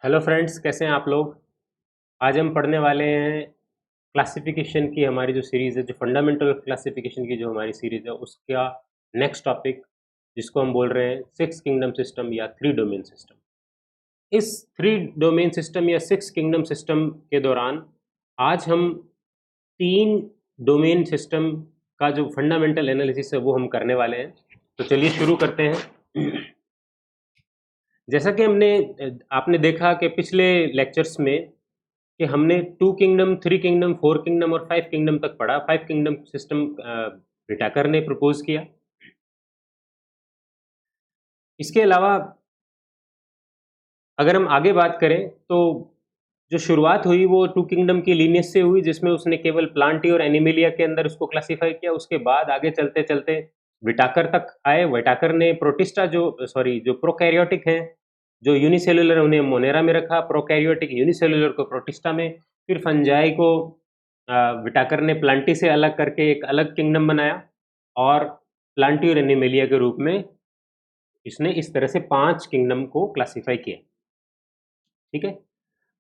Hello friends, कैसे हैं आप लोग। आज हम पढ़ने वाले हैं क्लासिफिकेशन की हमारी जो सीरीज़ है, जो फंडामेंटल क्लासिफिकेशन की जो हमारी सीरीज़ है उसका नेक्स्ट टॉपिक, जिसको हम बोल रहे हैं सिक्स किंगडम सिस्टम या थ्री डोमेन सिस्टम। इस थ्री डोमेन सिस्टम या सिक्स किंगडम सिस्टम के दौरान आज हम तीन डोमेन सिस्टम का जो फंडामेंटल एनालिसिस है वो हम करने वाले हैं। तो चलिए शुरू करते हैं। जैसा कि आपने देखा कि पिछले लेक्चर्स में कि हमने two kingdom, three kingdom, four kingdom और फाइव किंगडम तक पढ़ा। फाइव किंगडम सिस्टम विटाकर ने प्रपोज किया। इसके अलावा अगर हम आगे बात करें तो जो शुरुआत हुई वो टू किंगडम की लीनियस से हुई, जिसमें उसने केवल प्लांटी और एनिमेलिया के अंदर उसको क्लासिफाई किया। उसके बाद आगे चलते चलते विटाकर तक आए। विटाकर ने प्रोटिस्टा जो प्रोकैरियोटिक हैं, जो यूनिसेलुलर, उन्हें मोनेरा में रखा, प्रोकैरियोटिक यूनिसेलुलर को प्रोटिस्टा में। फिर फंजाई को विटाकर ने प्लांटी से अलग करके एक अलग किंगडम बनाया और प्लांटी और एनिमेलिया के रूप में इसने इस तरह से पांच किंगडम को क्लासिफाई किया। ठीक है,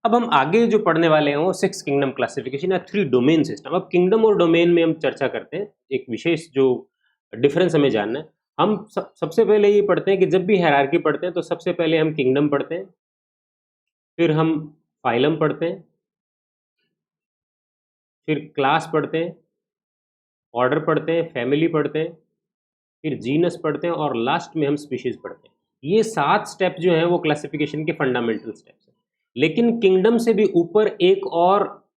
अब हम आगे जो पढ़ने वाले हैं वो सिक्स किंगडम क्लासिफिकेशन या थ्री डोमेन सिस्टम। अब किंगडम और डोमेन में हम चर्चा करते हैं, एक विशेष जो डिफरेंस हमें जानना है। हम सबसे पहले ये पढ़ते हैं कि जब भी हायरार्की पढ़ते हैं तो सबसे पहले हम किंगडम पढ़ते हैं, फिर हम फाइलम पढ़ते हैं, फिर क्लास पढ़ते हैं, ऑर्डर पढ़ते हैं, फैमिली पढ़ते हैं, फिर जीनस पढ़ते हैं और लास्ट में हम स्पीशीज पढ़ते हैं। ये सात स्टेप जो हैं वो क्लासिफिकेशन के फंडामेंटल स्टेप्स हैं। लेकिन किंगडम से भी ऊपर एक और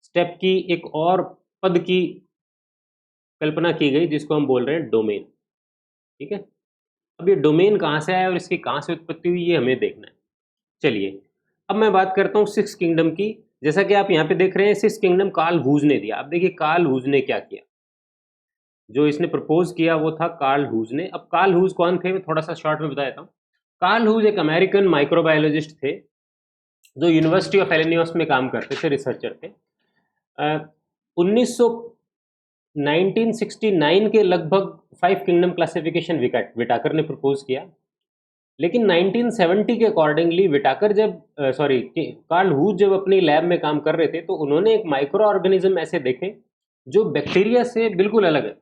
स्टेप की, एक और पद की कल्पना की गई, जिसको हम बोल रहे हैं डोमेन। ठीक है, अब ये डोमेन कहाँ से आया और इसकी कहाँ से उत्पत्ति हुई, ये हमें देखना है। चलिए, अब मैं बात करता हूँ सिक्स किंगडम की। जैसा कि आप यहाँ पे देख रहे हैं, सिक्स किंगडम कार्ल हूज ने दिया। अब देखिए कार्ल हूज ने क्या किया। जो इसने प्रपोज किया वो था कार्ल हूज ने। अब कार्ल हूज कौन थे, मैं थोड़ा सा शॉर्ट में बता देता हूँ। कार्ल हूज एक अमेरिकन माइक्रोबायोलॉजिस्ट थे जो यूनिवर्सिटी ऑफ इलिनॉइस में काम करते थे, रिसर्चर थे। 1969 के लगभग फाइव किंगडम क्लासिफिकेशन विटाकर ने प्रपोज किया। लेकिन 1970 के अकॉर्डिंगली विटाकर जब कार्ल हूज जब अपनी लैब में काम कर रहे थे तो उन्होंने एक माइक्रो ऑर्गेनिज्म ऐसे देखे जो बैक्टीरिया से बिल्कुल अलग है।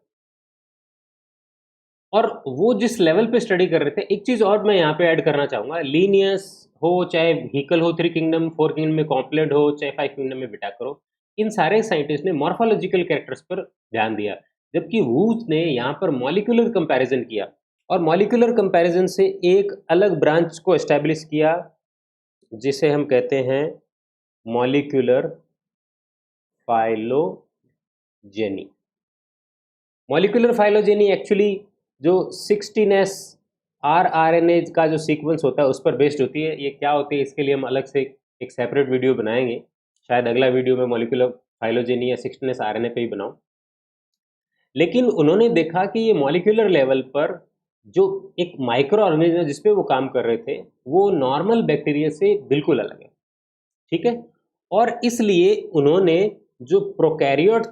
और वो जिस लेवल पे स्टडी कर रहे थे, एक चीज और मैं यहाँ पे ऐड करना चाहूंगा, लीनियस हो चाहे व्हीकल हो, थ्री किंगडम फोर किंगडम में कॉम्प्लेट हो, चाहे फाइव किंगडम में विटाकर हो, इन सारे साइंटिस्ट ने मॉर्फोलॉजिकल कैरेक्टर्स पर ध्यान दिया, जबकि वूज ने यहाँ पर मॉलिक्यूलर कंपैरिजन किया और मॉलिक्यूलर कंपैरिजन से एक अलग ब्रांच को एस्टेब्लिश किया जिसे हम कहते हैं molecular phylogeny. Molecular phylogeny actually जो 16s rRNA का जो सीक्वेंस होता है उस पर बेस्ड होती है। ये क्या होती है इसके लिए हम अलग से एक सेपरेट वीडियो बनाएंगे। शायद अगला वीडियो में मॉलिक्यूलर फाइलोजेनी या 16s RNA पे ही बनाऊं। लेकिन उन्होंने देखा कि ये मॉलिक्यूलर लेवल पर जो एक माइक्रो ऑर्गेनिज्म जिसपे वो काम कर रहे थे वो नॉर्मल बैक्टीरिया से बिल्कुल अलग है। ठीक है, और इसलिए उन्होंने जो प्रोकैरियोट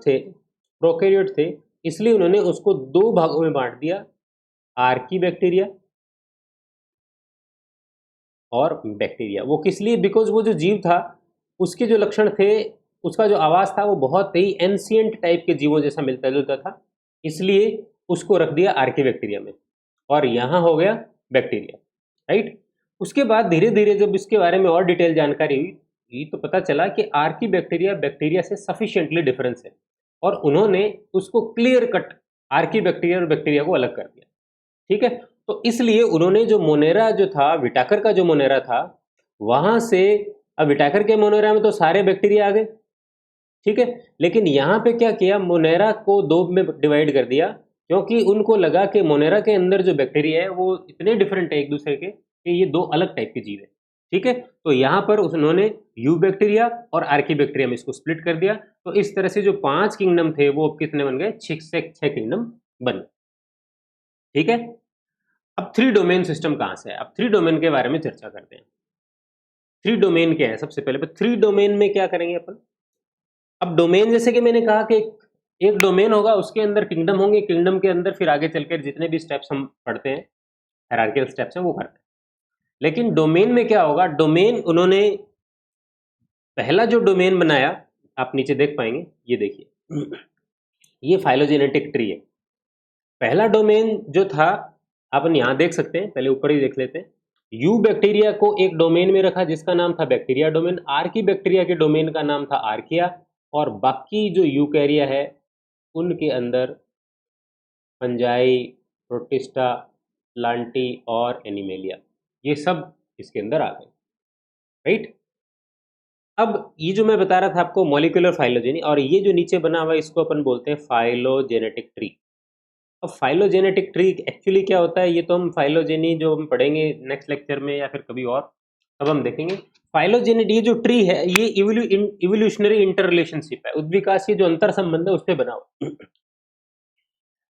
थे, इसलिए उन्होंने उसको दो भागों में बांट दिया, आर्की बैक्टीरिया और बैक्टीरिया। वो किस लिए, बिकॉज वो जो जीव था उसके जो लक्षण थे, उसका जो आवाज था वो बहुत ही एंशियंट टाइप के जीवों जैसा मिलता जुलता था, इसलिए उसको रख दिया आर्की बैक्टीरिया में और यहाँ हो गया बैक्टीरिया। राइट, उसके बाद धीरे धीरे जब इसके बारे में और डिटेल जानकारी हुई तो पता चला कि आर्की बैक्टीरिया से सफिशिएंटली डिफरेंस है और उन्होंने उसको क्लियर कट आर्की बैक्टीरिया और बैक्टीरिया को अलग कर दिया। ठीक है, तो इसलिए उन्होंने जो मोनेरा जो था, विटाकर का जो मोनेरा था, वहां से, अब विटाकर के मोनेरा में तो सारे बैक्टीरिया आ गए। ठीक है, लेकिन यहाँ पे क्या किया, मोनेरा को दो में डिवाइड कर दिया, क्योंकि उनको लगा कि मोनेरा के अंदर जो बैक्टीरिया है वो इतने डिफरेंट है एक दूसरे के कि ये दो अलग टाइप के जीव है। ठीक है, तो यहाँ पर उन्होंने यू बैक्टीरिया और आर्की बैक्टीरिया में इसको स्प्लिट कर दिया। तो इस तरह से जो पांच किंगडम थे वो कितने बन गए, छह किंगडम बन गए। ठीक है, अब थ्री डोमेन सिस्टम कहां से है, अब थ्री डोमेन के बारे में चर्चा करते हैं। थ्री डोमेन क्या है, सबसे पहले थ्री डोमेन में क्या करेंगे अपन। अब डोमेन जैसे कि मैंने कहा कि एक डोमेन होगा, उसके अंदर किंगडम होंगे, किंगडम के अंदर फिर आगे चलकर जितने भी स्टेप्स हम पढ़ते हैं, हायरार्किकल स्टेप्स हैं, वो करते हैं। लेकिन डोमेन में क्या होगा, डोमेन उन्होंने पहला जो डोमेन बनाया, आप नीचे देख पाएंगे, ये देखिए, ये फाइलोजेनेटिक ट्री है। पहला डोमेन जो था अपन यहाँ देख सकते हैं, पहले ऊपर ही देख लेते हैं। यू बैक्टीरिया को एक डोमेन में रखा जिसका नाम था बैक्टीरिया डोमेन, आर्की बैक्टीरिया के डोमेन का नाम था आर्किया, और बाकी जो यूकैरिया है उनके अंदर फंजाई, प्रोटिस्टा, प्लांटी और एनिमेलिया, ये सब इसके अंदर आ गए, राइट। अब ये जो मैं बता रहा था आपको मॉलिक्यूलर फाइलोजेनी, और ये जो नीचे बना हुआ है इसको अपन बोलते हैं फाइलोजेनेटिक ट्री। अब फाइलोजेनेटिक ट्री एक्चुअली क्या होता है, ये तो हम फाइलोजेनी जो हम पढ़ेंगे नेक्स्ट लेक्चर में या फिर कभी और, तब हम देखेंगे। फाइलोजेनेटी, ये जो ट्री है ये इवोल्यूशनरी इंटर रिलेशनशिप है, उद्विकासीय जो अंतर संबंध है उस पर बना हुआ।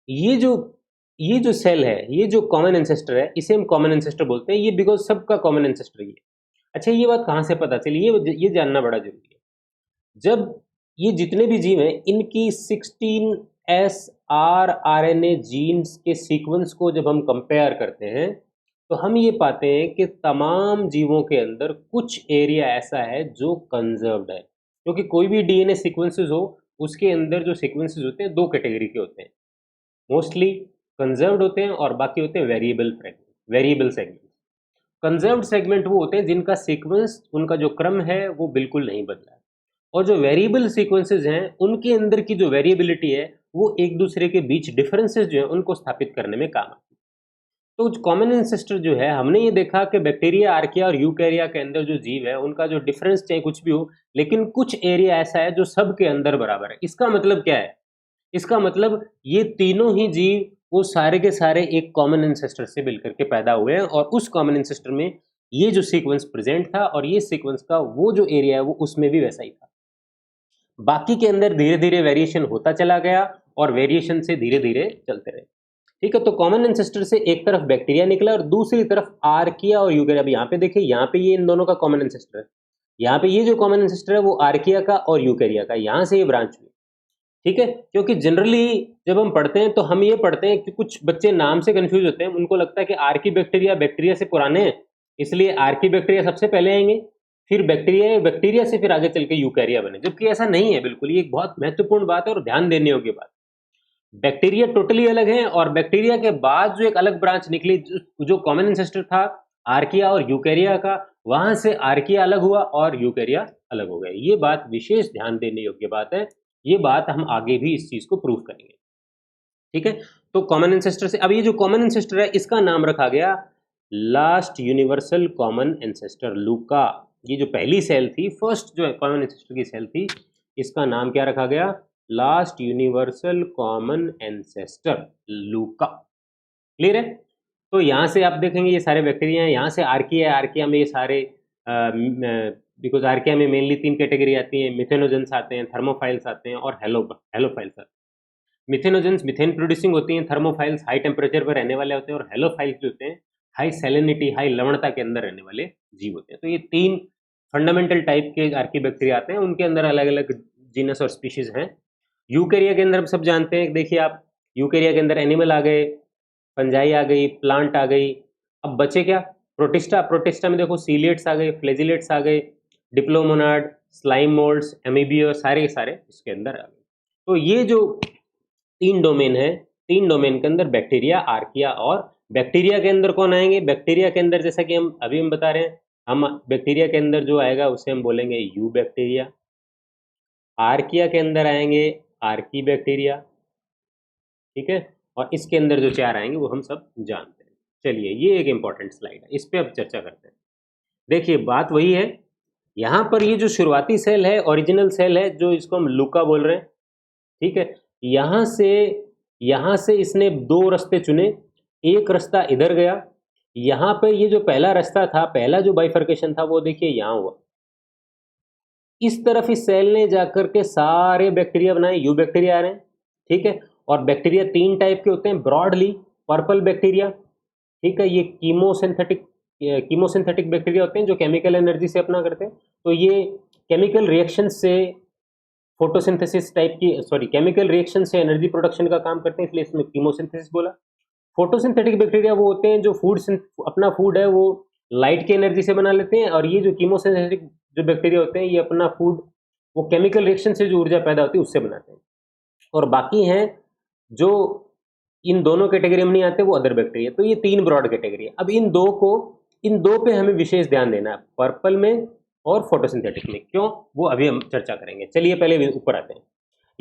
ये जो सेल है, ये जो कॉमन एंसेस्टर है, इसे हम कॉमन एंसेस्टर बोलते हैं, ये बिकॉज सबका कॉमन एंसेस्टर ये। अच्छा, ये बात कहाँ से पता चली, ये जानना बड़ा जरूरी है। जब ये जितने भी जीव हैं इनकी 16S rRNA जीन्स के सीक्वेंस को जब हम कंपेयर करते हैं तो हम ये पाते हैं कि तमाम जीवों के अंदर कुछ एरिया ऐसा है जो कंजर्व्ड है, क्योंकि कोई भी डीएनए सीक्वेंसेस हो उसके अंदर जो सीक्वेंसेस होते हैं दो कैटेगरी के होते हैं, मोस्टली कंजर्व्ड होते हैं और बाकी होते हैं वेरिएबल सेगमेंट। कंजर्व्ड सेगमेंट वो होते हैं जिनका सीक्वेंस, उनका जो क्रम है वो बिल्कुल नहीं बदला है, और जो वेरिएबल सीक्वेंसेस हैं उनके अंदर की जो वेरिएबिलिटी है वो एक दूसरे के बीच डिफरेंसेस जो है उनको स्थापित करने में काम आती है। तो कॉमन एंसेस्टर जो है, हमने ये देखा कि बैक्टीरिया, आर्किया और यूकैरिया के अंदर जो जीव है उनका जो डिफरेंस चाहे कुछ भी हो, लेकिन कुछ एरिया ऐसा है जो सबके अंदर बराबर है। इसका मतलब क्या है, इसका मतलब ये तीनों ही जीव वो सारे के सारे एक कॉमन एंसेस्टर से मिलकर के पैदा हुए हैं, और उस कॉमन एंसेस्टर में ये जो सीक्वेंस प्रेजेंट था और ये सीक्वेंस का वो जो एरिया है वो उसमें भी वैसा ही था। बाकी के अंदर धीरे धीरे वेरिएशन होता चला गया और वेरिएशन से धीरे धीरे चलते रहे, ठीक है। तो कॉमन एंसेस्टर से एक तरफ बैक्टीरिया निकला और दूसरी तरफ आर्किया और यूकैरिया। अब यहाँ पे देखिए, यहाँ पे ये इन दोनों का कॉमन एंसेस्टर है, यहाँ पे ये जो कॉमन एंसेस्टर है वो आर्किया का और यूकैरिया का, यहाँ से ये ब्रांच हुई, ठीक है। क्योंकि जनरली जब हम पढ़ते हैं तो हम ये पढ़ते हैं कि कुछ बच्चे नाम से कंफ्यूज होते हैं, उनको लगता है कि आर्की बैक्टीरिया से पुराने हैं, इसलिए आर्की बैक्टीरिया सबसे पहले आएंगे, फिर बैक्टीरिया से फिर आगे चल के यूकैरिया बने, जबकि ऐसा नहीं है बिल्कुल। ये एक बहुत महत्वपूर्ण बात है और ध्यान देने योग्य बात। बैक्टीरिया टोटली अलग है, और बैक्टीरिया के बाद जो एक अलग ब्रांच निकली जो कॉमन एंसेस्टर था आर्किया और यूकैरिया का, वहां से आर्किया अलग हुआ और यूकैरिया अलग हो गए। ये बात विशेष ध्यान देने योग्य बात है, ये बात हम आगे भी इस चीज को प्रूव करेंगे, ठीक है। तो कॉमन एंसेस्टर से, अब ये जो कॉमन एंसेस्टर है इसका नाम रखा गया लास्ट यूनिवर्सल कॉमन एंसेस्टर, लूका। ये जो पहली सेल थी, फर्स्ट जो कॉमन एंसेस्टर की सेल थी, इसका नाम क्या रखा गया, लास्ट यूनिवर्सल कॉमन एंसेस्टर, लूका। क्लियर है। तो यहाँ से आप देखेंगे ये सारे बैक्टीरिया हैं, यहाँ से आर्किया है, आर्किया में ये सारे बिकॉज आर्किया में मेनली 3 कैटेगरी आती हैं, मिथेनोजेंस आते हैं, थर्मोफाइल्स आते हैं और हेलोफाइल्स आते हैं। मिथेनोजेंस मिथेन प्रोड्यूसिंग होती हैं, थर्मोफाइल्स हाई टेम्परेचर पर रहने वाले होते हैं, और हेलोफाइल्स जो होते हैं हाई सैलिनिटी, हाई लवणता के अंदर रहने वाले जीव होते हैं। तो ये 3 फंडामेंटल टाइप के आर्की बैक्टीरिया आते हैं, उनके अंदर अलग अलग जीनस और स्पीशीज हैं। यूकैरिया के अंदर हम सब जानते हैं, देखिए आप, यूकैरिया के अंदर एनिमल आ गए, फंजाई आ गई, प्लांट आ गई, अब बचे क्या, प्रोटिस्टा में देखो सीलिएट्स आ गए, फ्लैजिलेट्स आ गए, डिप्लोमोनाड, स्लाइम मोल्ड्स, एमीबियो, सारे के सारे इसके अंदर आ गए। तो ये जो 3 डोमेन है, 3 डोमेन के अंदर बैक्टीरिया, आर्किया, और बैक्टीरिया के अंदर कौन आएंगे, बैक्टीरिया के अंदर जैसा कि हम बता रहे हैं, हम बैक्टीरिया के अंदर जो आएगा उसे हम बोलेंगे यू बैक्टीरिया। आर्किया के अंदर आएंगे आर्की बैक्टीरिया, ठीक है, और इसके अंदर जो 4 आएंगे वो हम सब जानते हैं। चलिए, ये एक इंपॉर्टेंट स्लाइड है, इस पे अब चर्चा करते हैं। देखिए बात वही है, यहाँ पर ये जो शुरुआती सेल है, ओरिजिनल सेल है, जो इसको हम लूका बोल रहे हैं, ठीक है। यहाँ से इसने 2 रास्ते चुने, एक रास्ता इधर गया, यहाँ पे ये जो पहला रास्ता था, पहला जो बाइफर्केशन था वो देखिए यहाँ हुआ, इस तरफ इस सेल ने जाकर के सारे बैक्टीरिया बनाए, यू बैक्टीरिया आ रहे हैं, ठीक है। और बैक्टीरिया 3 टाइप के होते हैं ब्रॉडली, पर्पल बैक्टीरिया, ठीक है, ये कीमोसिंथेटिक बैक्टीरिया होते हैं जो केमिकल एनर्जी से अपना करते हैं। तो ये केमिकल रिएक्शन से फोटोसिंथेसिस टाइप की, केमिकल रिएक्शन से एनर्जी प्रोडक्शन का काम करते हैं, इसलिए इसमें कीमोसिंथेसिस बोला। फोटोसिंथेटिक बैक्टीरिया वो होते हैं जो अपना फूड है वो लाइट की एनर्जी से बना लेते हैं, और ये जो कीमोसिंथेटिक जो बैक्टीरिया होते हैं ये अपना फूड वो केमिकल रिएक्शन से जो ऊर्जा पैदा होती है उससे बनाते हैं। और बाकी हैं जो इन दोनों कैटेगरी में नहीं आते, वो अदर बैक्टीरिया। तो ये 3 ब्रॉड कैटेगरी है। अब इन दो पे हमें विशेष ध्यान देना है, पर्पल में और फोटोसिंथेटिक में। क्यों, वो अभी हम चर्चा करेंगे। चलिए पहले ऊपर आते हैं।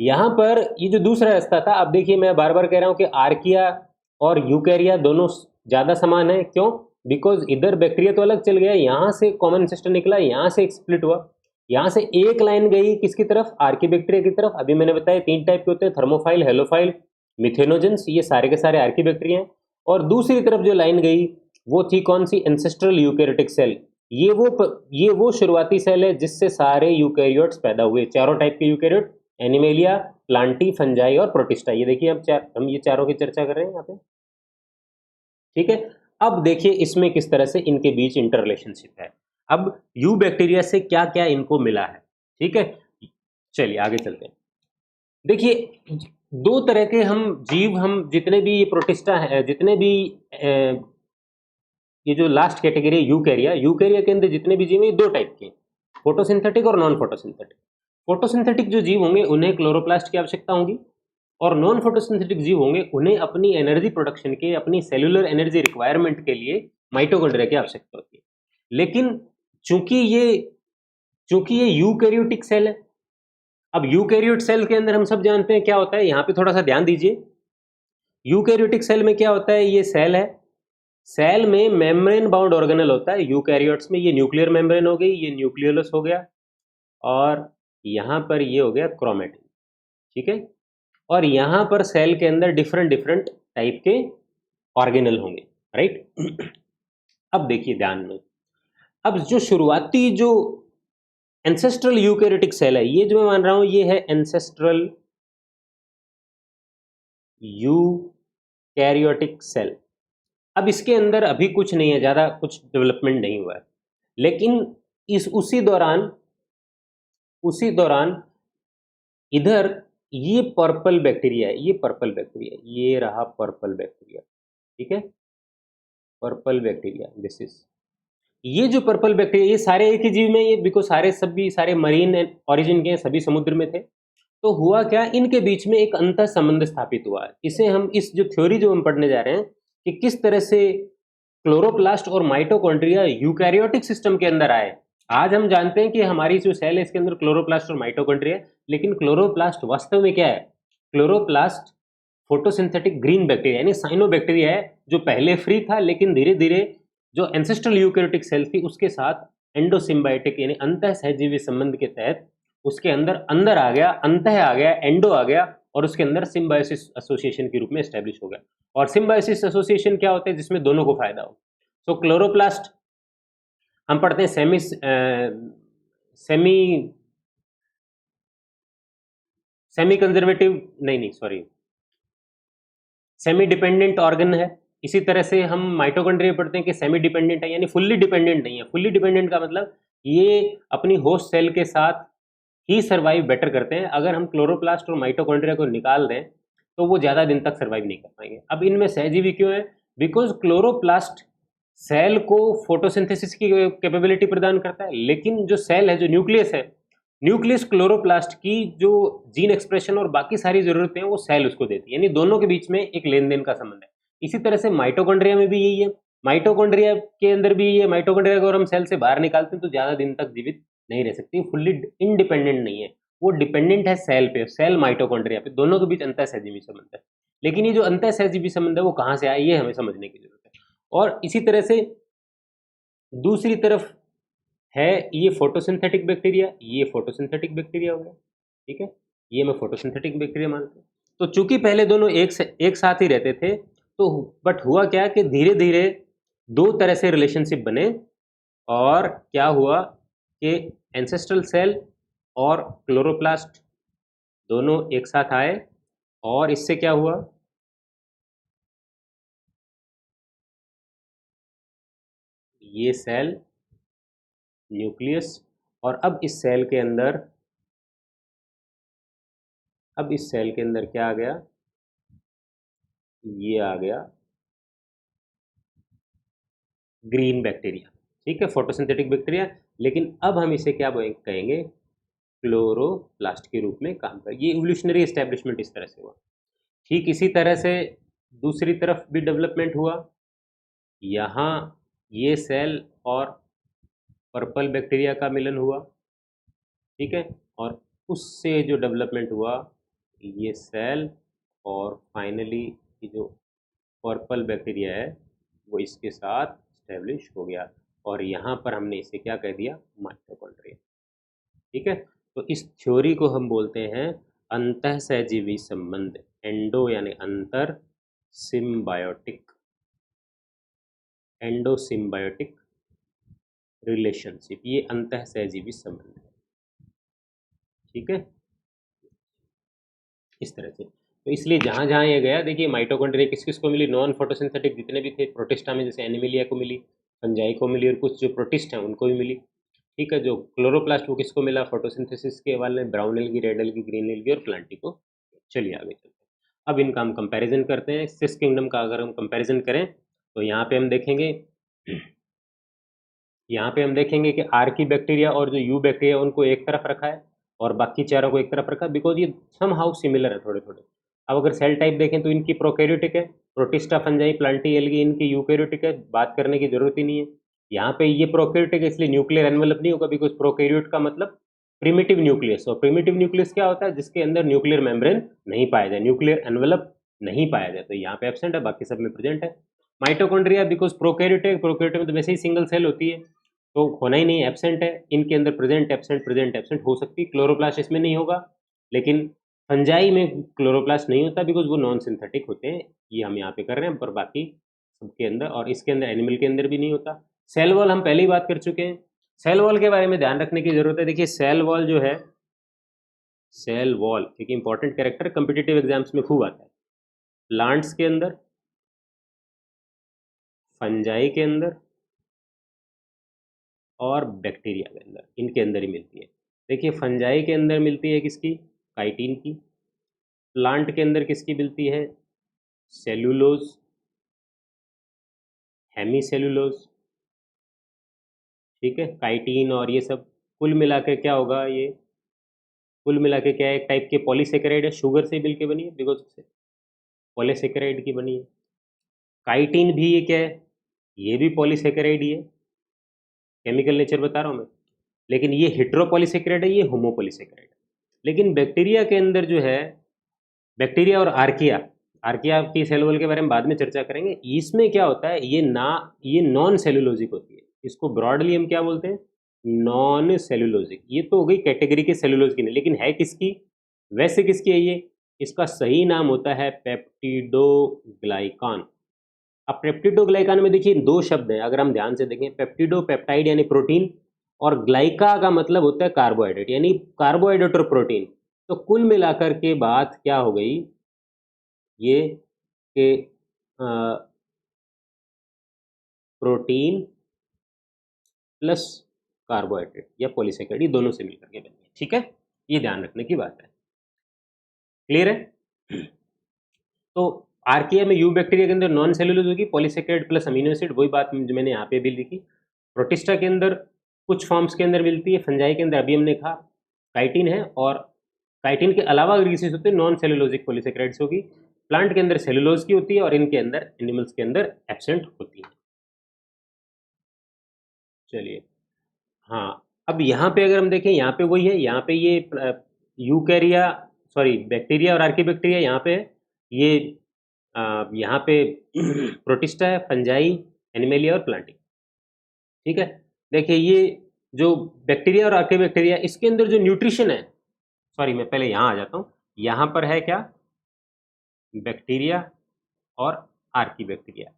यहाँ पर ये जो दूसरा रास्ता था, अब देखिए मैं बार बार कह रहा हूँ कि आर्किया और यूकैरिया दोनों ज़्यादा समान है। क्यों, बिकॉज इधर बैक्टीरिया तो अलग चल गया, यहाँ से कॉमन सिस्टर निकला, यहाँ से एक स्प्लिट हुआ, यहाँ से एक लाइन गई किसकी तरफ, आर्की बैक्टीरिया की तरफ। अभी मैंने बताया 3 टाइप के होते हैं, थर्मोफाइल, हेलोफाइल, मिथेनोजेंस, ये सारे के सारे आर्की बैक्टीरिया हैं। और दूसरी तरफ जो लाइन गई वो थी कौन सी, एंसेस्ट्रल यूकैरियोटिक सेल। ये वो शुरुआती सेल है जिससे सारे यूकैरियोट्स पैदा हुए, चारों टाइप के यूकैरियोट, एनिमेलिया, प्लांटी, फंजाई और प्रोटिस्टा। ये देखिए हम ये चारों की चर्चा कर रहे हैं यहाँ पे, ठीक है। अब देखिए इसमें किस तरह से इनके बीच इंटर रिलेशनशिप है। अब यू बैक्टीरिया से क्या क्या इनको मिला है, ठीक है। चलिए आगे चलते हैं। देखिए 2 तरह के हम जितने भी ये प्रोटिस्टा है, जितने भी ये जो लास्ट कैटेगरी है यूकैरिया के अंदर जितने भी जीव हैं, 2 टाइप के, फोटोसिंथेटिक और नॉन फोटोसिंथेटिक। फोटोसिंथेटिक जो जीव होंगे उन्हें क्लोरोप्लास्ट की आवश्यकता होगी, और नॉन फोटोसिंथेटिक जीव होंगे उन्हें अपनी एनर्जी प्रोडक्शन के, अपनी सेलुलर एनर्जी रिक्वायरमेंट के लिए माइटोकॉन्ड्रिया की आवश्यकता होती है। लेकिन चूंकि ये यूकैरियोटिक सेल है, अब यूकैरियोट सेल के अंदर हम सब जानते हैं क्या होता है, यहाँ पे थोड़ा सा ध्यान दीजिए। यूकैरियोटिक सेल में क्या होता है, ये सेल है, सेल में मेम्ब्रेन बाउंड ऑर्गेनेल होता है। यूकैरियोट्स में ये न्यूक्लियर मेम्ब्रेन हो गई, ये न्यूक्लियोलस हो गया, और यहाँ पर ये हो गया क्रोमेटिन, ठीक है। और यहाँ पर सेल के अंदर डिफरेंट डिफरेंट टाइप के ऑर्गेनल होंगे, राइट। अब देखिए ध्यान में, अब जो शुरुआती जो एंसेस्ट्रल यूकैरियोटिक सेल है, ये जो मैं मान रहा हूं ये है एंसेस्ट्रल यूकैरियोटिक सेल। अब इसके अंदर अभी कुछ नहीं है, ज़्यादा कुछ डेवलपमेंट नहीं हुआ है, लेकिन उसी दौरान इधर ये पर्पल बैक्टीरिया है, ये रहा पर्पल बैक्टीरिया, ठीक है। पर्पल बैक्टीरिया, दिस इज, ये जो पर्पल बैक्टीरिया, ये सारे एक ही जीव में, ये बिकॉज सारे मरीन ओरिजिन के, सभी समुद्र में थे। तो हुआ क्या, इनके बीच में एक अंतर संबंध स्थापित हुआ है। इसे हम इस जो थ्योरी जो हम पढ़ने जा रहे हैं कि किस तरह से क्लोरोप्लास्ट और माइटोकॉन्ड्रिया यूकैरियोटिक सिस्टम के अंदर आए। आज हम जानते हैं कि हमारी जो सेल है इसके अंदर क्लोरोप्लास्ट और माइटोकॉन्ड्रिया है, लेकिन क्लोरोप्लास्ट वास्तव में क्या है, क्लोरोप्लास्ट फोटोसिंथेटिक ग्रीन बैक्टीरिया यानी साइनोबैक्टीरिया है, जो पहले फ्री था, लेकिन धीरे धीरे जो एंसेस्ट्रल यूकैरियोटिक सेल थी उसके साथ एंडोसिम्बायोटिक यानी अंतः सहजीवी संबंध के तहत उसके अंदर अंदर आ गया, अंतः आ गया, एंडो आ गया, और उसके अंदर सिम्बायोसिस एसोसिएशन के रूप में एस्टेब्लिश हो गया। और सिम्बायोसिस एसोसिएशन क्या होता है, जिसमें दोनों को फायदा हो। सो क्लोरोप्लास्ट हम पढ़ते हैं सेमी कंजर्वेटिव, नहीं सॉरी, सेमी डिपेंडेंट ऑर्गन है। इसी तरह से हम माइटोकॉन्ड्रिया पढ़ते हैं कि सेमी डिपेंडेंट है, यानी फुल्ली डिपेंडेंट नहीं है। फुल्ली डिपेंडेंट का मतलब ये अपनी होस्ट सेल के साथ ही सर्वाइव बेटर करते हैं। अगर हम क्लोरोप्लास्ट और माइटोकॉन्ड्रिया को निकाल दें तो वो ज़्यादा दिन तक सर्वाइव नहीं कर पाएंगे। अब इनमें सहजीवी क्यों है, बिकॉज क्लोरोप्लास्ट सेल को फोटोसिंथेसिस की कैपेबिलिटी प्रदान करता है, लेकिन जो सेल है, जो न्यूक्लियस है, न्यूक्लियस क्लोरोप्लास्ट की जो जीन एक्सप्रेशन और बाकी सारी जरूरतें हैं वो सेल उसको देती है, यानी दोनों के बीच में एक लेन देन का संबंध है। इसी तरह से माइटोकॉन्ड्रिया में भी यही है, माइटोकॉन्ड्रिया के अंदर भी ये माइटोकॉन्ड्रिया को अगर हम सेल से बाहर निकालते हैं तो ज़्यादा दिन तक जीवित नहीं रह सकती, फुल्ली इंडिपेंडेंट नहीं है, वो डिपेंडेंट है सेल पे, सेल माइटोकॉन्ड्रिया पे, दोनों के बीच अंतः सहजीवी संबंध है। लेकिन ये जो अंतः सहजीवी संबंध है वो कहाँ से आया, ये हमें समझने की जरूरत है। और इसी तरह से दूसरी तरफ है ये फोटोसिंथेटिक बैक्टीरिया, ये फोटोसिंथेटिक बैक्टीरिया हो गया, ठीक है, ये मैं फोटोसिंथेटिक बैक्टीरिया मानता हूँ। तो चूंकि पहले दोनों एक साथ ही रहते थे, तो बट हुआ क्या कि धीरे धीरे 2 तरह से रिलेशनशिप बने, और क्या हुआ कि एंसेस्ट्रल सेल और क्लोरोप्लास्ट दोनों एक साथ आए, और इससे क्या हुआ, ये सेल, न्यूक्लियस, और अब इस सेल के अंदर क्या आ गया, ये आ गया ग्रीन बैक्टीरिया, ठीक है, फोटोसिंथेटिक बैक्टीरिया। लेकिन अब हम इसे क्या कहेंगे, क्लोरोप्लास्ट के रूप में काम कर। ये इवोल्यूशनरी एस्टेब्लिशमेंट इस तरह से हुआ। ठीक इसी तरह से दूसरी तरफ भी डेवलपमेंट हुआ। यहाँ ये सेल और पर्पल बैक्टीरिया का मिलन हुआ, ठीक है, और उससे जो डेवलपमेंट हुआ ये सेल, और फाइनली ये जो पर्पल बैक्टीरिया है वो इसके साथ स्टैब्लिश हो गया, और यहाँ पर हमने इसे क्या कह दिया, माइटोकॉन्ड्रिया। ठीक है, तो इस थ्योरी को हम बोलते हैं अंतःसहजीवी संबंध, एंडो यानी अंतर, सिम्बायोटिक, एंडो सिम्बायोटिक रिलेशनशिप, ये अंतःसहजीवी संबंध है। ठीक है, इस तरह से। तो इसलिए जहाँ जहाँ ये गया, देखिए माइटोकॉन्ड्रिया किस किस को मिली, नॉन फोटोसिंथेटिक जितने भी थे, प्रोटिस्टा में जैसे एनिमिलिया को मिली, फंजाई को मिली, और कुछ जो प्रोटिस्ट हैं उनको भी मिली। ठीक है, जो क्लोरोप्लास्ट वो किसको मिला, फोटोसिंथेसिस के वाले brown algae, red algae, green algae और प्लांटी को। चलिए आगे चलते हैं। अब इनका हम कंपैरिजन करते हैं। सिस किंगडम का अगर हम कंपैरिजन करें तो यहाँ पे हम देखेंगे, यहाँ पे हम देखेंगे कि आर की बैक्टीरिया और जो यू बैक्टीरिया उनको एक तरफ रखा है और बाकी चारों को एक तरफ रखा है, बिकॉज ये सम हाउ सिमिलर है थोड़े थोड़े। अब अगर सेल टाइप देखें तो इनकी प्रोकैरियोटिक है, प्रोटिस्टा, फंजाई, प्लांटी एल्गी इनकी यूकैरियोटिक है, बात करने की जरूरत ही नहीं है। यहाँ पे ये प्रोकैरियोटिक है इसलिए न्यूक्लियर एनवेलप नहीं होगा, बिकॉज प्रोकैरियोट का मतलब प्रिमिटिव न्यूक्लियस, और प्रिमिटिव न्यूक्लियस क्या होता है, जिसके अंदर न्यूक्लियर मेम्ब्रेन नहीं पाया जाए, न्यूक्लियर एनवेलप नहीं पाया जाए, तो यहाँ पे एब्सेंट है, बाकी सब में प्रेजेंट है। माइटोकॉन्ड्रिया बिकॉज प्रोकैरियोटिक, प्रोकैरियोटिक में तो वैसे ही सिंगल सेल होती है तो होना ही नहीं, एब्सेंट है। इनके अंदर प्रेजेंट एब्सेंट प्रेजेंट एब्सेंट हो सकती है। क्लोरोप्लास्ट इसमें नहीं होगा, लेकिन फंजाई में क्लोरोप्लास्ट नहीं होता बिकॉज वो नॉन सिंथेटिक होते हैं, ये हम यहाँ पे कर रहे हैं, पर बाकी सबके अंदर, और इसके अंदर एनिमल के अंदर भी नहीं होता। सेल वॉल हम पहले ही बात कर चुके हैं। सेल वॉल के बारे में ध्यान रखने की जरूरत है। देखिए सेल वॉल जो है, सेल वॉल एक इंपॉर्टेंट कैरेक्टर कॉम्पिटिटिव एग्जाम्स में खूब आता है। प्लांट्स के अंदर, फंजाई के अंदर और बैक्टीरिया के अंदर, इनके अंदर ही मिलती है। देखिए फंजाई के अंदर मिलती है किसकी, काइटिन की। प्लांट के अंदर किसकी मिलती है, सेलुलोज, हेमीसेलुलोज। ठीक है, काइटिन और ये सब कुल मिला के क्या होगा, ये कुल मिला के क्या है, एक टाइप के पॉलीसेकेराइड है, शुगर से मिलके बनी है, बिकॉज से पॉलीसेकेराइड की बनी है। काइटिन भी ये क्या है, ये भी पॉलीसेकेराइड ही है, केमिकल नेचर बता रहा हूँ मैं, लेकिन ये हेट्रोपॉलीसेकेराइड है, ये होमोपॉलीसेकेराइड है। लेकिन बैक्टीरिया के अंदर जो है, बैक्टीरिया और आर्किया, आर्किया की सेल वॉल के बारे में बाद में चर्चा करेंगे। इसमें क्या होता है, ये नॉन सेलुलोजिक होती है, इसको ब्रॉडली हम क्या बोलते हैं, नॉन सेलुलोजिक। ये तो हो गई कैटेगरी के सेलुलोज की नहीं, लेकिन है किसकी, वैसे किसकी है ये, इसका सही नाम होता है पेप्टिडोग्लाइकान। अब पेप्टिडोग्लाइकान में देखिए दो शब्द हैं, अगर हम ध्यान से देखें, पेप्टिडो पेप्टाइड यानी प्रोटीन, और ग्लाइका का मतलब होता है कार्बोहाइड्रेट, यानी कार्बोहाइड्रेट और प्रोटीन। तो कुल मिलाकर के बात क्या हो गई, ये कि प्रोटीन प्लस कार्बोहाइड्रेट या पॉलीसेकेराइड, ये दोनों से मिलकर के बनी है। ठीक है, ये ध्यान रखने की बात है। क्लियर है। तो आर्किया में यू बैक्टीरिया के अंदर नॉन सेलुलोज होगी, पॉलीसेकेराइड प्लस अमीनो एसिड, वही बात जो मैंने यहाँ पे भी लिखी। प्रोटिस्टा के अंदर कुछ फॉर्म्स के अंदर मिलती है, फंजाई के अंदर अभी हमने कहा काइटिन है, और काइटिन के अलावा अगर किसी से होते हैं नॉन सेलुलोजिक पॉलीसेकेराइड्स होगी। प्लांट के अंदर सेलुलोज की होती है और इनके अंदर, एनिमल्स के अंदर एब्सेंट होती है। चलिए, हाँ, अब यहाँ पे अगर हम देखें, यहाँ पे वही है, यहाँ पे ये यूकैरिया, सॉरी बैक्टीरिया और आर्कीबैक्टीरिया यहाँ पे है, ये यहाँ पे प्रोटिस्टा है, फंजाई, एनिमेलिया और प्लांटी। ठीक है, देखिए ये जो बैक्टीरिया और आर्कीबैक्टीरिया, इसके अंदर जो न्यूट्रिशन है, सॉरी मैं पहले यहाँ आ जाता हूँ, यहाँ पर है क्या, बैक्टीरिया और आर्कीबैक्टीरिया।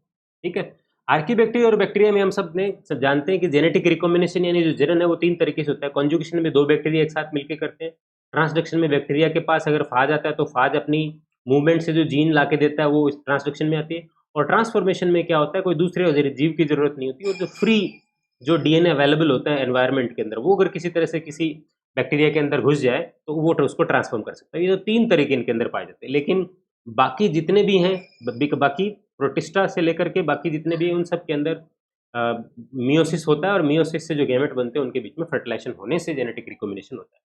ठीक है, आर्कीबैक्टीरिया और बैक्टीरिया में हम सब जानते हैं कि जेनेटिक रिकॉम्बिनेशन यानी जो जनन है वो तीन तरीके से होता है। कॉन्जुगेशन में दो बैक्टीरिया एक साथ मिलकर करते हैं। ट्रांसडक्शन में बैक्टीरिया के पास अगर फाज आता है तो फाज अपनी मूवमेंट से जो जीन ला के देता है वो ट्रांसडक्शन में आती है। और ट्रांसफॉर्मेशन में क्या होता है, कोई दूसरे जीव की जरूरत नहीं होती, और जो फ्री जो डीएनए अवेलेबल होता है एनवायरनमेंट के अंदर, वो अगर किसी तरह से किसी बैक्टीरिया के अंदर घुस जाए तो वो उसको ट्रांसफॉर्म कर सकता है। ये जो तीन तरीके इनके अंदर पाए जाते हैं, लेकिन बाकी जितने भी हैं, बाकी प्रोटिस्टा से लेकर के बाकी जितने भी हैं, उन सब के अंदर मियोसिस होता है और मियोसिस से जो गैमेट बनते हैं उनके बीच में फर्टिलाइजेशन होने से जेनेटिक रिकॉम्बिनेशन होता है।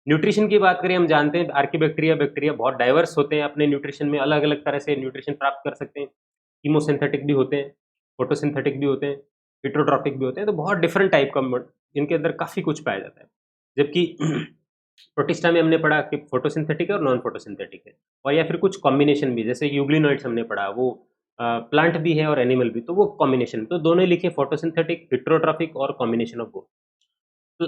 न्यूट्रिशन की बात करें, हम जानते हैं आर्किबैक्टीरिया बैक्टीरिया बहुत डाइवर्स होते हैं, अपने न्यूट्रिशन में अलग अलग तरह से न्यूट्रिशन प्राप्त कर सकते हैं। कीमोसिंथेटिक भी होते हैं, फोटोसिंथेटिक भी होते हैं, हिट्रोट्रॉपिक भी होते हैं, तो बहुत डिफरेंट टाइप का इनके अंदर काफ़ी कुछ पाया जाता है। जबकि प्रोटिस्टा में हमने पढ़ा कि फोटोसिंथेटिक है और नॉन फोटोसिंथेटिक है, और या फिर कुछ कॉम्बिनेशन भी, जैसे यूग्लिनोइड्स हमने पढ़ा, वो प्लांट भी है और एनिमल भी, तो वो कॉम्बिनेशन, तो दोनों ही लिखे, फोटोसिंथेटिक, हिट्रोट्रॉपिक और कॉम्बिनेशन ऑफ बोथ।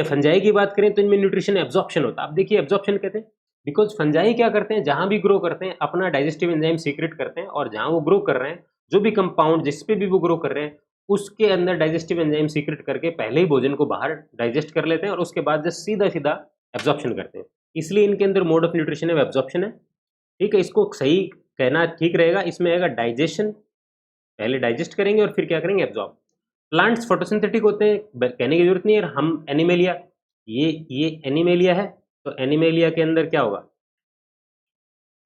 फंजाई की बात करें तो इनमें न्यूट्रिशन एब्जॉर्प्शन होता है। आप देखिए एब्जॉर्प्शन कहते हैं बिकॉज फंजाई क्या करते हैं, जहां भी ग्रो करते हैं अपना डाइजेस्टिव एंजाइम सीक्रेट करते हैं, और जहां वो ग्रो कर रहे हैं जो भी कंपाउंड जिस पे भी वो ग्रो कर रहे हैं उसके अंदर डाइजेस्टिव एंजाइम सीक्रेट करके पहले ही भोजन को बाहर डाइजेस्ट कर लेते हैं और उसके बाद जस्ट सीधा सीधा एब्जॉर्प्शन करते हैं। इसलिए इनके अंदर मोड ऑफ न्यूट्रिशन है एब्जॉर्प्शन है। ठीक है, इसको सही कहना ठीक रहेगा, इसमें आएगा डाइजेशन, पहले डाइजेस्ट करेंगे और फिर क्या करेंगे, एब्जॉर्ब। प्लांट्स फोटोसिंथेटिक होते हैं, कहने की जरूरत नहीं है। हम एनिमेलिया, ये एनिमेलिया है, तो एनिमेलिया के अंदर क्या होगा,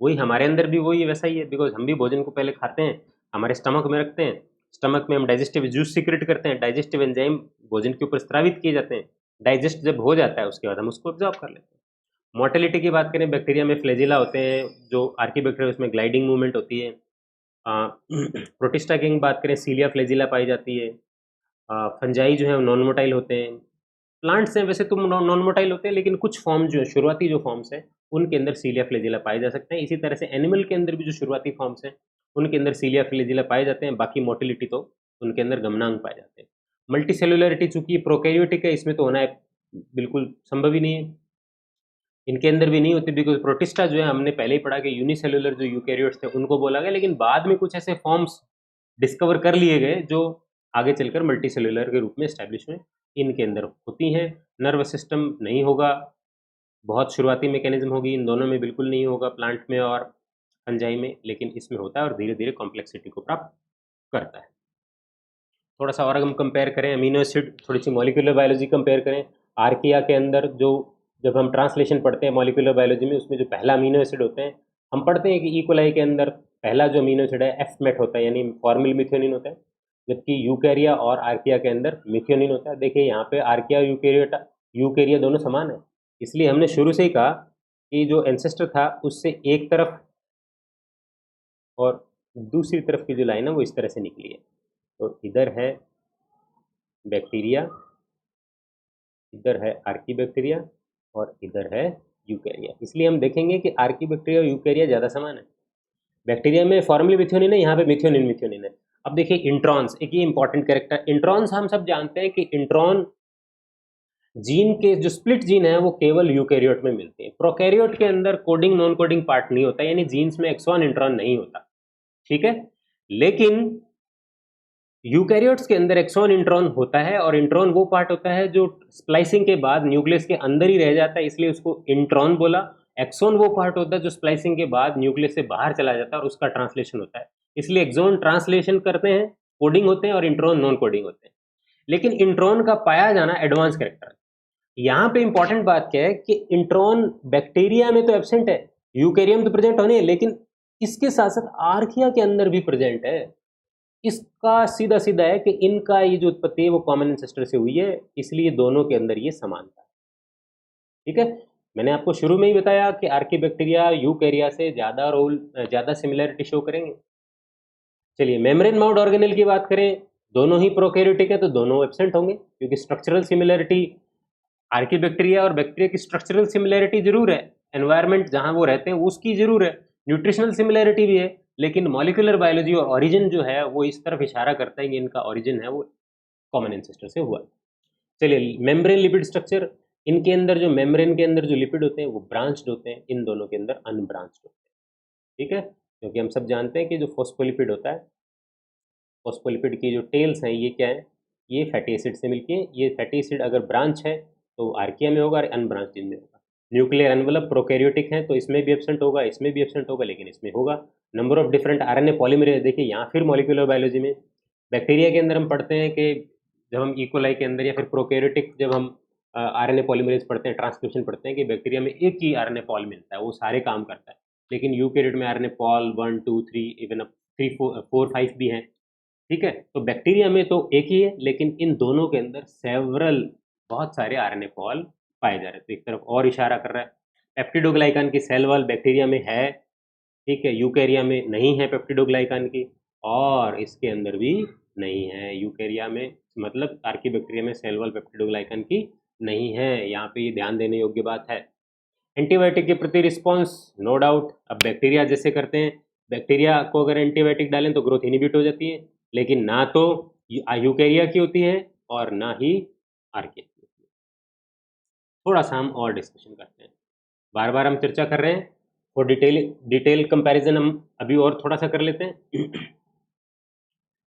वही हमारे अंदर भी वही वैसा ही है, बिकॉज हम भी भोजन को पहले खाते हैं, हमारे स्टमक में रखते हैं, स्टमक में हम डाइजेस्टिव जूस सीक्रेट करते हैं, डाइजेस्टिव एंजाइम भोजन के ऊपर स्रावित किए जाते हैं, डाइजेस्ट जब हो जाता है उसके बाद हम उसको ऑब्जॉर्व कर लेते हैं। मोर्टेलिटी की बात करें, बैक्टीरिया में फ्लैजिला होते हैं, जो आर्कीबैक्टीरिया उसमें ग्लाइडिंग मूवमेंट होती है। प्रोटिस्टा की बात करें, सीलिया फ्लैजिला पाई जाती है। फंजाई जो है नॉन मोटाइल होते हैं। प्लांट्स हैं वैसे तो नॉन मोटाइल होते हैं, लेकिन कुछ फॉर्म जो शुरुआती जो फॉर्म्स हैं उनके अंदर सीलिया फ्लैजिला पाए जा सकते हैं। इसी तरह से एनिमल के अंदर भी जो शुरुआती फॉर्म्स हैं उनके अंदर सीलिया फ्लैजिला पाए जाते हैं, बाकी मोटिलिटी तो उनके अंदर गमनांग पाए जाते हैं। मल्टी सेलुलरिटी चूंकि प्रोकैरियोटिक है, इसमें तो होना है बिल्कुल संभव ही नहीं है, इनके अंदर भी नहीं होती, बिकॉज प्रोटिस्टा जो है हमने पहले ही पढ़ा कि यूनिसेलुलर जो यूकैरियोट्स थे उनको बोला गया, लेकिन बाद में कुछ ऐसे फॉर्म्स डिस्कवर कर लिए गए जो आगे चलकर मल्टी सेलुलर के रूप में एस्टैब्लिश हुए, इनके अंदर होती हैं। नर्वस सिस्टम नहीं होगा, बहुत शुरुआती मैकेनिज्म होगी, इन दोनों में बिल्कुल नहीं होगा, प्लांट में और फंजाई में, लेकिन इसमें होता है और धीरे धीरे कॉम्प्लेक्सिटी को प्राप्त करता है। थोड़ा सा और हम कंपेयर करें अमीनो एसिड, थोड़ी सी मॉलिक्यूलर बायोलॉजी कंपेयर करें। आर्किया के अंदर जो जब हम ट्रांसलेशन पढ़ते हैं मॉलिक्यूलर बायोलॉजी में, उसमें जो पहला अमीनो एसिड होते हैं, हम पढ़ते हैं कि इकोलाई के अंदर पहला जो अमीनो एसिड है एफमेट होता है, यानी फॉर्मिल मिथ्योनिन होता है, जबकि यूकैरिया और आर्किया के अंदर मिथ्योनिन होता है। देखिए यहाँ पे आर्किया और यूकैरिया दोनों समान है, इसलिए हमने शुरू से ही कहा कि जो एंसेस्टर था उससे एक तरफ और दूसरी तरफ की जो लाइन है वो इस तरह से निकली है। तो इधर है बैक्टीरिया, इधर है आर्कीबैक्टीरिया और इधर है यूकैरिया, इसलिए हम देखेंगे कि आर्कीबैक्टीरिया और यूकैरिया ज़्यादा समान है। बैक्टीरिया में फॉर्मली मिथ्योनिन है, यहाँ पे मिथ्योनिन मिथ्योनिन है। अब देखिए इंट्रॉन्स, एक ये इंपॉर्टेंट कैरेक्टर, इंट्रॉन्स हम सब जानते हैं कि इंट्रॉन जीन के जो स्प्लिट जीन है वो केवल यूकैरियोट में मिलते हैं। प्रोकैरियोट के अंदर कोडिंग नॉन कोडिंग पार्ट नहीं होता, यानी जीन्स में एक्सॉन इंट्रॉन नहीं होता, ठीक है। लेकिन यूकैरियोट्स के अंदर एक्सॉन इंट्रॉन होता है, और इंट्रॉन वो पार्ट होता है जो स्प्लाइसिंग के बाद न्यूक्लियस के अंदर ही रह जाता है, इसलिए उसको इंट्रॉन बोला। एक्सॉन वो पार्ट होता है जो स्प्लाइसिंग के बाद न्यूक्लियस से बाहर चला जाता है और उसका ट्रांसलेशन होता है, इसलिए एक्सॉन ट्रांसलेशन करते हैं, कोडिंग होते हैं, और इंट्रॉन नॉन कोडिंग होते हैं। लेकिन इंट्रॉन का पाया जाना एडवांस कैरेक्टर है। यहाँ पे इंपॉर्टेंट बात क्या है कि इंट्रॉन बैक्टीरिया में तो एब्सेंट है, यूकैरिया में तो प्रेजेंट होने है, लेकिन इसके साथ साथ आर्किया के अंदर भी प्रेजेंट है। इसका सीधा सीधा है कि इनका ये जो उत्पत्ति है वो कॉमन एंसेस्टर से हुई है, इसलिए दोनों के अंदर ये समानता है, ठीक है। मैंने आपको शुरू में ही बताया कि आर्कीबैक्टीरिया यूकैरिया से ज़्यादा सिमिलरिटी शो करेंगे। चलिए मेम्ब्रेन माउंट ऑर्गेनेल की बात करें, दोनों ही प्रोकैरियोटिक है तो दोनों एब्सेंट होंगे, क्योंकि स्ट्रक्चरल सिमिलरिटी आर्कीबैक्टीरिया और बैक्टीरिया की स्ट्रक्चरल सिमिलरिटी जरूर है, एनवायरनमेंट जहां वो रहते हैं उसकी जरूर है, न्यूट्रिशनल सिमिलरिटी भी है, लेकिन मॉलिक्यूलर बायोलॉजी और ओरिजिन जो है वो इस तरफ इशारा करता है कि इनका ओरिजिन है वो कॉमन एंसेस्टर से हुआ। चलिए मेम्ब्रेन लिपिड स्ट्रक्चर, इनके अंदर जो मेम्ब्रेन के अंदर जो लिपिड होते हैं वो ब्रांच्ड होते हैं, इन दोनों के अंदर अनब्रांच्ड होते हैं, ठीक है। क्योंकि हम सब जानते हैं कि जो फॉस्फोलिपिड होता है, फॉस्फोलिपिड की जो टेल्स हैं ये क्या है, ये फैटी एसिड से मिलती है। ये फैटी एसिड अगर ब्रांच है तो आर्किया में होगा और अनब्रांच में होगा। न्यूक्लियर एनवलप प्रोकैरियोटिक है तो इसमें भी एब्सेंट होगा, इसमें भी एब्सेंट होगा, लेकिन इसमें होगा। Number of different RNA polymerase, देखिए यहाँ फिर मॉलिक्यूलर बायोलॉजी में बैक्टीरिया के अंदर हम पढ़ते हैं कि जब हम इकोलाई के अंदर या फिर प्रोकैरियोटिक जब हम आरएनए पॉलीमरेज पढ़ते हैं, ट्रांसक्रिप्शन पढ़ते हैं, कि बैक्टीरिया में एक ही आरएनए पॉल मिलता है, वो सारे काम करता है। लेकिन यूकैरियोट में आरएनए पॉल 1 2 3 इवन अप 3 4 5 भी हैं, ठीक है, तो बैक्टीरिया में तो एक ही है, लेकिन इन दोनों के अंदर सेवरल बहुत सारे आरएनए पॉल पाए जा रहे हैं। तो एक तरफ और इशारा कर रहा है, पेप्टिडोग्लाइकान की सेल वॉल बैक्टीरिया में है, ठीक है, यूकेरिया में नहीं है पेप्टिडोग्लाइकान की, और इसके अंदर भी नहीं है यूकेरिया में, मतलब आर्कीबैक्टीरिया में सेल वॉल पेप्टिडोग्लाइकान की नहीं है। यहाँ पे ये ध्यान देने योग्य बात है। एंटीबायोटिक के प्रति रिस्पॉन्स, नो डाउट, अब बैक्टीरिया जैसे करते हैं, बैक्टीरिया को अगर एंटीबायोटिक डालें तो ग्रोथ इनहिबिट हो जाती है, लेकिन ना तो यूकेरिया की होती है और ना ही आर्किया की होती है। थोड़ा सा हम और डिस्कशन करते हैं, बार बार हम चर्चा कर रहे हैं, और डिटेल कंपैरिजन हम अभी और थोड़ा सा कर लेते हैं।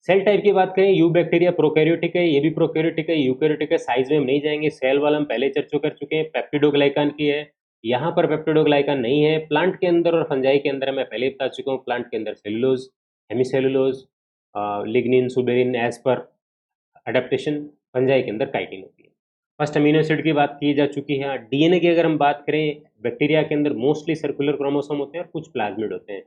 सेल टाइप की बात करें, यू बैक्टीरिया प्रोकैरियोटिक है, ये भी प्रोकैरियोटिक है, यूकैरियोटिक है, साइज में हम नहीं जाएंगे। सेल वाला हम पहले चर्चा कर चुके हैं, पेप्टिडोग्लाइकान की है, यहाँ पर पेप्टिडोग्लाइकान नहीं है। प्लांट के अंदर और फंजाई के अंदर मैं पहले बता चुका हूँ, प्लांट के अंदर सेलुलोज, हेमिसेलुलोज, लिग्निन, सुबेरिन एज पर अडेप्टेशन, फंजाई के अंदर काइटिन होती है। फर्स्ट अमीनो एसिड की बात की जा चुकी है। डीएनए की अगर हम बात करें, बैक्टीरिया के अंदर मोस्टली सर्कुलर क्रोमोसोम होते हैं और कुछ प्लाज्मिड होते हैं,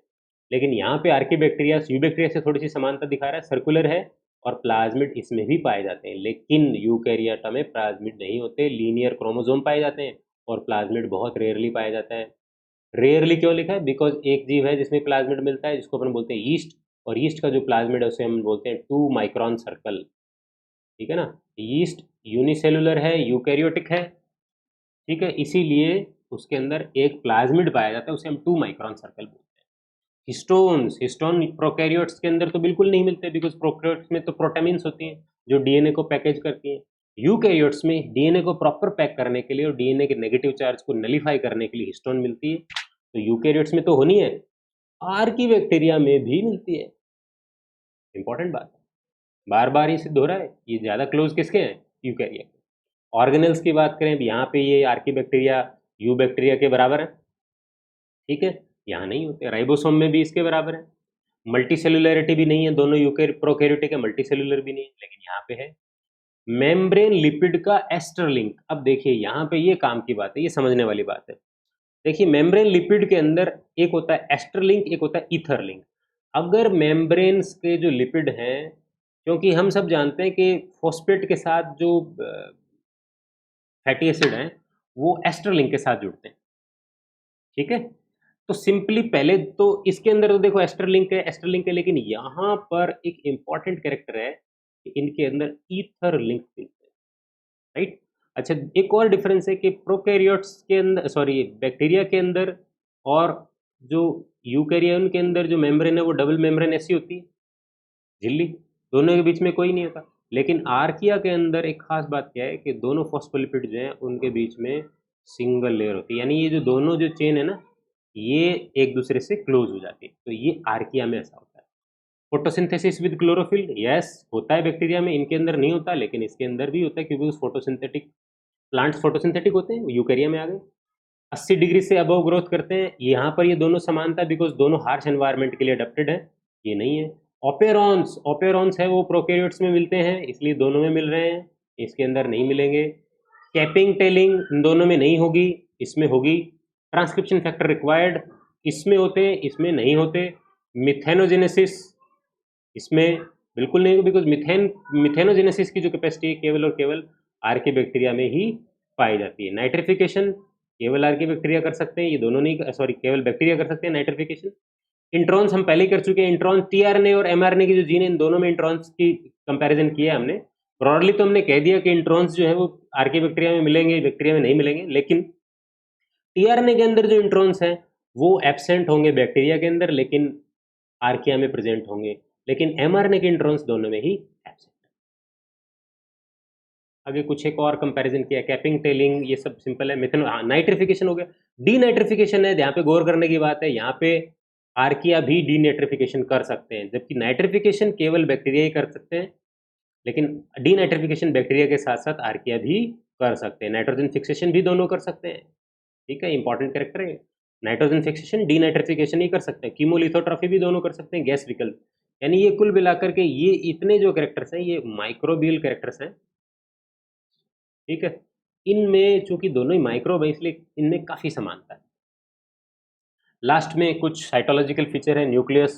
लेकिन यहाँ पे आर्कीबैक्टीरिया यूबैक्टीरिया से थोड़ी सी समानता दिखा रहा है, सर्कुलर है और प्लाज्मिड इसमें भी पाए जाते हैं, लेकिन यूकैरियोटा में प्लाज्मिड नहीं होते, लीनियर क्रोमोसोम पाए जाते हैं और प्लाज्मिड बहुत रेयरली पाया जाता है। रेयरली क्यों लिखा है? बिकॉज एक जीव है जिसमें प्लाज्मिड मिलता है, जिसको अपन बोलते हैं यीस्ट, और यीस्ट का जो प्लाज्मिड है उसे हम बोलते हैं 2 माइक्रॉन सर्कल, ठीक है ना। यीस्ट यूनिसेलुलर है, यूकैरियोटिक है, ठीक है, इसीलिए उसके अंदर एक प्लाज्मिड पाया जाता है, उसे हम 2 माइक्रॉन सर्कल बोलते हैं। हिस्टोन प्रोकैरियोट्स के अंदर तो बिल्कुल नहीं मिलते, बिकॉज प्रोकैरियोट्स में तो प्रोटामिन्स होती हैं जो डीएनए को पैकेज करती हैं। यूकैरियोट्स में डीएनए को प्रॉपर पैक करने के लिए और डीएनए के नेगेटिव चार्ज को नलीफाई करने के लिए हिस्टोन मिलती है, तो यूकैरियोट्स में तो होनी है, आर्कीबैक्टीरिया में भी मिलती है। इंपॉर्टेंट बात है, बार बार ये सिद्ध हो रहा है, ये ज़्यादा क्लोज किसके हैं? यूकैरिया के। ऑर्गेनल्स की बात करें, यहाँ पे ये आर्कीबैक्टीरिया यू बैक्टीरिया के बराबर है, ठीक है, यहाँ नहीं होते। राइबोसोम में भी इसके बराबर है, मल्टी सेलुलरिटी भी नहीं है, दोनों यूके प्रोकैरियोटिक है, मल्टी सेलुलर भी नहीं है, लेकिन यहाँ पे है। मेम्ब्रेन लिपिड का एस्टर लिंक, अब देखिए यहाँ पे ये काम की बात है, ये समझने वाली बात है। देखिए मेम्ब्रेन लिपिड के अंदर एक होता है एस्टर लिंक, एक होता है ईथर लिंक। अगर मेम्ब्रेन्स के जो लिपिड हैं, क्योंकि हम सब जानते हैं कि फॉस्फेट के साथ जो फैटी एसिड हैं वो एस्टर लिंक के साथ जुड़ते हैं, ठीक है। तो सिंपली पहले तो इसके अंदर तो देखो एस्टर लिंक है, एस्टर लिंक है, लेकिन यहाँ पर एक इंपॉर्टेंट कैरेक्टर है कि इनके अंदर ईथर लिंक मिलते हैं, राइट। अच्छा, एक और डिफरेंस है कि प्रोकैरियोट्स के अंदर, सॉरी बैक्टीरिया के अंदर और जो यूकैरियन के अंदर जो मेम्ब्रेन है वो डबल मेम्ब्रेन ऐसी होती है, झिल्ली, दोनों के बीच में कोई नहीं होता। लेकिन आर्किया के अंदर एक खास बात क्या है कि दोनों फॉस्फोलिपिड जो हैं उनके बीच में सिंगल लेयर होती है, यानी ये जो दोनों जो चेन है ना, ये एक दूसरे से क्लोज हो जाती है, तो ये आर्किया में ऐसा होता है। फोटोसिंथेसिस विद क्लोरोफिल, यस होता है बैक्टीरिया में, इनके अंदर नहीं होता, लेकिन इसके अंदर भी होता है, क्योंकि उस फोटोसिंथेटिक प्लांट्स फोटोसिंथेटिक होते हैं, यूकैरिया में आ गए। 80 डिग्री से अबव ग्रोथ करते हैं, यहाँ पर ये दोनों समानता, बिकॉज दोनों हार्श एनवायरनमेंट के लिए अडेप्टेड है, ये नहीं है। ओपेरॉन्स, ओपेरॉन्स है वो प्रोकैरियोट्स में मिलते हैं, इसलिए दोनों में मिल रहे हैं, इसके अंदर नहीं मिलेंगे। कैपिंग टेलिंग इन दोनों में नहीं होगी, इसमें होगी। ट्रांसक्रिप्शन फैक्टर रिक्वायर्ड, इसमें होते हैं, इसमें नहीं होते। मिथेनोजेनेसिस इसमें बिल्कुल नहीं, बिकॉज मिथेनोजेनेसिस की जो कैपेसिटी है केवल और केवल आर्के बैक्टीरिया में ही पाई जाती है। नाइट्रिफिकेशन केवल आर्के बैक्टीरिया कर सकते हैं, ये दोनों नहीं, सॉरी केवल बैक्टीरिया कर सकते हैं नाइट्रिफिकेशन। इंट्रॉन्स हम पहले ही कर चुके हैं, इंट्रॉन टीआरएनए और एमआरएनए की जो जीन है, इन दोनों में इंट्रॉन्स की कंपैरिजन किया है हमने। ब्रॉडली तो हमने कह दिया कि इंट्रॉन्स जो है वो आर्के बैक्टीरिया में मिलेंगे, बैक्टीरिया में नहीं मिलेंगे, लेकिन टीआरएनए के अंदर जो इंट्रॉन्स हैं वो एब्सेंट होंगे बैक्टीरिया के अंदर, लेकिन आर्किया में प्रेजेंट होंगे, लेकिन एमआरएनए के इंट्रॉन्स दोनों में ही एब्सेंट। आगे कुछ एक और कंपैरिजन किया, कैपिंग टेलिंग, ये सब सिंपल है। मिथेनो, हाँ, नाइट्रिफिकेशन हो गया। डीनाइट्रिफिकेशन है, यहाँ पे गौर करने की बात है, यहाँ पे आर्किया भी डीनाइट्रिफिकेशन कर सकते हैं, जबकि नाइट्रिफिकेशन केवल बैक्टीरिया ही कर सकते हैं, लेकिन डीनाइट्रिफिकेशन बैक्टीरिया के साथ साथ आर्किया भी कर सकते हैं। नाइट्रोजन फिक्सेशन भी दोनों कर सकते हैं, ठीक है, इंपॉर्टेंट कैरेक्टर है। नाइट्रोजन फिक्सेशन डीनाइट्रिफिकेशन ही कर सकते हैं, कीमोलिथोट्रॉफी भी दोनों कर सकते हैं, गैस विकल्प, यानी ये कुल मिलाकर के ये इतने जो कैरेक्टर्स हैं ये माइक्रोबियल कैरेक्टर्स हैं, ठीक है। इनमें चूंकि दोनों ही माइक्रोब है इसलिए इनमें काफ़ी समानता है। लास्ट में कुछ साइटोलॉजिकल फीचर है, न्यूक्लियस,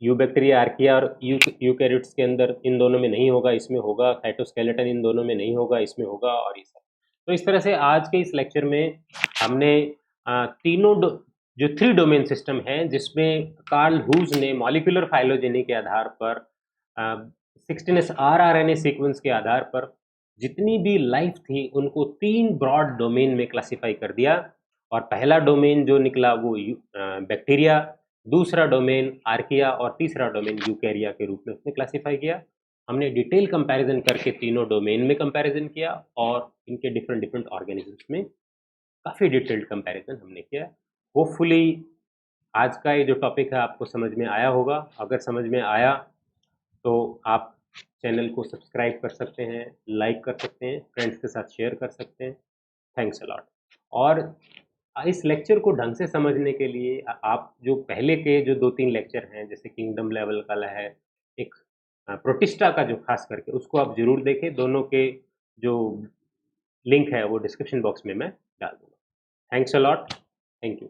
यूबैक्टीरिया आर्किया और यूकैरियोट्स के अंदर इन दोनों में नहीं होगा, इसमें होगा। साइटोस्केलेटन इन दोनों में नहीं होगा, इसमें होगा, और ये सब। तो इस तरह से आज के इस लेक्चर में हमने तीनों जो 3 डोमेन सिस्टम है, जिसमें कार्ल ह्यूज ने मॉलिक्यूलर फाइलोजेनी के आधार पर 16s rRNA सीक्वेंस के आधार पर जितनी भी लाइफ थी उनको 3 ब्रॉड डोमेन में क्लासिफाई कर दिया। और पहला डोमेन जो निकला वो बैक्टीरिया, दूसरा डोमेन आर्किया और तीसरा डोमेन यूकैरिया के रूप में उसने क्लासिफाई किया। हमने डिटेल कंपैरिजन करके तीनों डोमेन में कंपैरिजन किया और इनके डिफरेंट डिफरेंट ऑर्गेनिजम्स में काफ़ी डिटेल्ड कंपैरिजन हमने किया। होपफुली आज का ये जो टॉपिक है आपको समझ में आया होगा। अगर समझ में आया तो आप चैनल को सब्सक्राइब कर सकते हैं, लाइक कर सकते हैं, फ्रेंड्स के साथ शेयर कर सकते हैं। Thanks a lot. और इस लेक्चर को ढंग से समझने के लिए आप जो पहले के जो 2-3 लेक्चर हैं, जैसे किंगडम लेवल का है, एक प्रोटिस्टा का जो खास करके, उसको आप ज़रूर देखें। दोनों के जो लिंक है वो डिस्क्रिप्शन बॉक्स में मैं डाल दूँगा। Thanks a lot. Thank you.